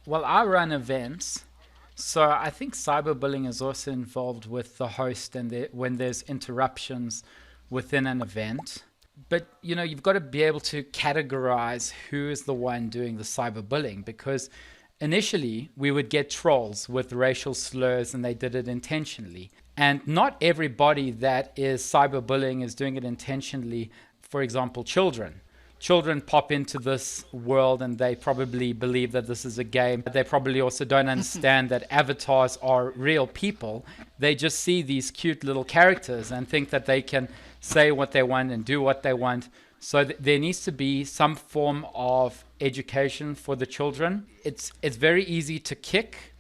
Well, I run events, so I think cyberbullying is also involved with the host and when there's interruptions within an event. But you've got to be able to categorize who is the one doing the cyberbullying, because initially we would get trolls with racial slurs and they did it intentionally. And not everybody that is cyberbullying is doing it intentionally. For example, children pop into this world and they probably believe that this is a game. They probably also don't understand that avatars are real people. They just see these cute little characters and think that they can say what they want and do what they want. So there needs to be some form of education for the children. It's very easy to kick,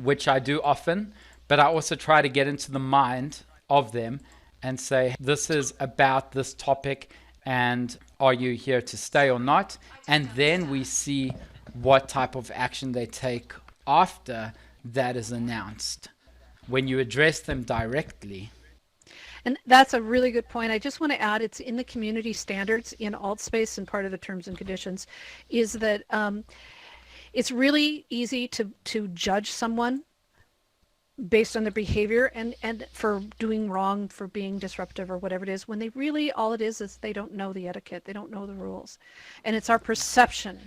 which I do often, but I also try to get into the mind of them and say, this is about this topic, and are you here to stay or not? And then we see what type of action they take after that is announced. When you address them directly. And that's a really good point. I just want to add, it's in the community standards in AltSpace, and part of the terms and conditions is that it's really easy to judge someone based on their behavior and for doing wrong, for being disruptive or whatever it is, when they really, all it is they don't know the etiquette, they don't know the rules. And it's our perception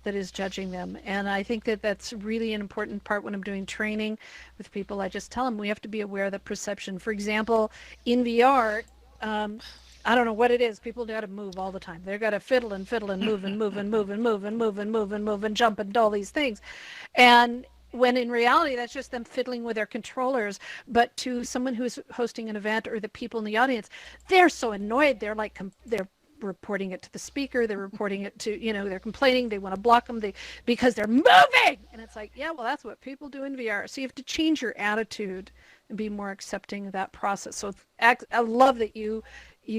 that is judging them. And I think that that's really an important part when I'm doing training with people. I just tell them we have to be aware of the perception. For example, in VR, I don't know what it is. People got to move all the time. They've got to fiddle and move and move and move and move and move and move and move and jump and do all these things. And when in reality, that's just them fiddling with their controllers. But to someone who's hosting an event or the people in the audience, they're so annoyed. They're like, they're reporting it to the speaker. They're reporting it to, they're complaining. They want to block them because they're moving. And it's like, yeah, well, that's what people do in VR. So you have to change your attitude and be more accepting of that process. So I love that you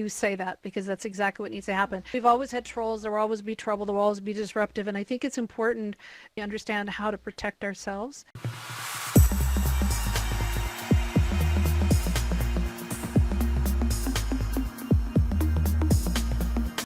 say that, because that's exactly what needs to happen. We've always had trolls. There will always be trouble. There will always be disruptive. And I think it's important to understand how to protect ourselves.